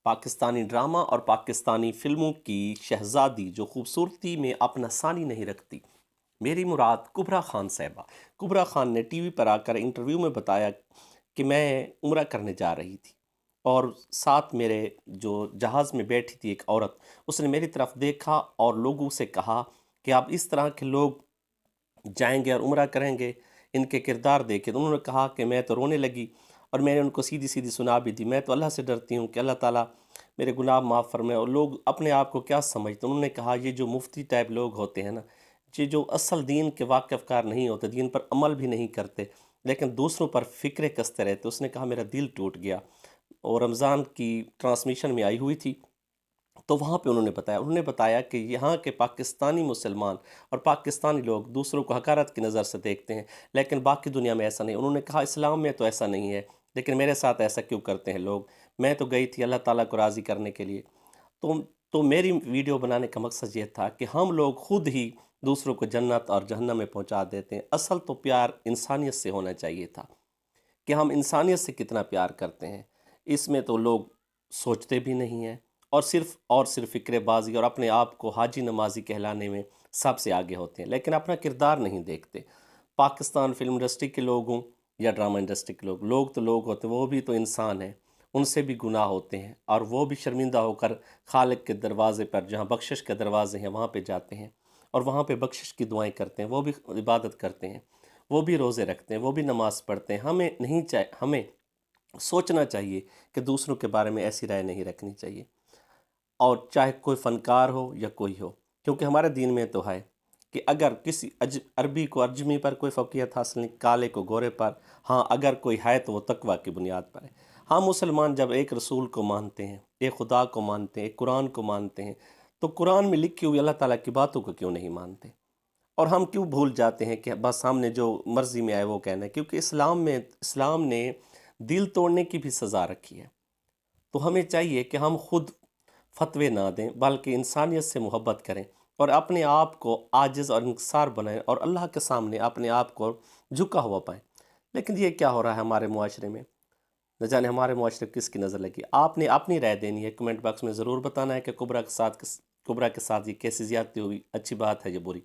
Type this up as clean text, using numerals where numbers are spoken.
Pakistani drama اور پاکستانی فلموں کی شہزادی جو خوبصورتی میں اپنا ثانی نہیں رکھتی، میری مراد کبریٰ خان صاحبہ۔ کبریٰ خان نے ٹی وی پر آ کر انٹرویو میں بتایا کہ میں عمرہ کرنے جا رہی تھی اور ساتھ میرے جو جہاز میں بیٹھی تھی ایک عورت، اس نے میری طرف دیکھا اور لوگوں سے کہا کہ آپ اس طرح کے لوگ جائیں گے اور عمرہ کریں گے، ان کے کردار دیکھیں۔ تو انہوں نے کہا کہ میں تو رونے لگی اور میں نے ان کو سیدھی سیدھی سنا بھی دی، میں تو اللہ سے ڈرتی ہوں کہ اللہ تعالیٰ میرے گناہ معاف فرمائے۔ اور لوگ اپنے آپ کو کیا سمجھتے، انہوں نے کہا یہ جو مفتی ٹائپ لوگ ہوتے ہیں نا، یہ جو اصل دین کے واقف کار نہیں ہوتے، دین پر عمل بھی نہیں کرتے لیکن دوسروں پر فکریں کستے رہتے۔ اس نے کہا میرا دل ٹوٹ گیا۔ اور رمضان کی ٹرانسمیشن میں آئی ہوئی تھی تو وہاں پہ انہوں نے بتایا کہ یہاں کے پاکستانی مسلمان اور پاکستانی لوگ دوسروں کو حقارت کی نظر سے دیکھتے ہیں لیکن باقی دنیا میں ایسا نہیں۔ انہوں نے کہا اسلام میں تو ایسا نہیں ہے لیکن میرے ساتھ ایسا کیوں کرتے ہیں لوگ، میں تو گئی تھی اللہ تعالیٰ کو راضی کرنے کے لیے۔ تو میری ویڈیو بنانے کا مقصد یہ تھا کہ ہم لوگ خود ہی دوسروں کو جنت اور جہنم میں پہنچا دیتے ہیں۔ اصل تو پیار انسانیت سے ہونا چاہیے تھا کہ ہم انسانیت سے کتنا پیار کرتے ہیں، اس میں تو لوگ سوچتے بھی نہیں ہیں اور صرف فکر بازی اور اپنے آپ کو حاجی نمازی کہلانے میں سب سے آگے ہوتے ہیں لیکن اپنا کردار نہیں دیکھتے۔ پاکستان فلم انڈسٹری کے لوگ ہوں یا ڈرامہ انڈسٹری کے لوگ تو لوگ ہوتے ہیں، وہ بھی تو انسان ہیں، ان سے بھی گناہ ہوتے ہیں اور وہ بھی شرمندہ ہو کر خالق کے دروازے پر، جہاں بخشش کے دروازے ہیں، وہاں پہ جاتے ہیں اور وہاں پہ بخشش کی دعائیں کرتے ہیں، وہ بھی عبادت کرتے ہیں، وہ بھی روزے رکھتے ہیں، وہ بھی نماز پڑھتے ہیں۔ ہمیں سوچنا چاہیے کہ دوسروں کے بارے میں ایسی رائے نہیں رکھنی چاہیے، اور چاہے کوئی فنکار ہو یا کوئی ہو، کیونکہ ہمارے دین میں تو ہے کہ اگر کسی عربی کو عرجمی پر کوئی فوقیت حاصل نہیں، کالے کو گورے پر، ہاں اگر کوئی ہے تو وہ تقوی کی بنیاد پر ہے۔ ہم مسلمان جب ایک رسول کو مانتے ہیں، ایک خدا کو مانتے ہیں، ایک قرآن کو مانتے ہیں، تو قرآن میں لکھی ہوئی اللہ تعالیٰ کی باتوں کو کیوں نہیں مانتے؟ اور ہم کیوں بھول جاتے ہیں کہ بس ہم نے جو مرضی میں آئے وہ کہنا ہے؟ کیونکہ اسلام نے دل توڑنے کی بھی سزا رکھی ہے۔ تو ہمیں چاہیے کہ ہم خود فتوے نہ دیں بلکہ انسانیت سے محبت کریں اور اپنے آپ کو عاجز اور انکسار بنائیں اور اللہ کے سامنے اپنے آپ کو جھکا ہوا پائیں۔ لیکن یہ کیا ہو رہا ہے ہمارے معاشرے میں؟ نہ جانے ہمارے معاشرے کس کی نظر لگی۔ آپ نے اپنی رائے دینی ہے، کمنٹ باکس میں ضرور بتانا ہے کہ کبریٰ کے ساتھ یہ کیسی زیادتی ہوئی، اچھی بات ہے یا بری۔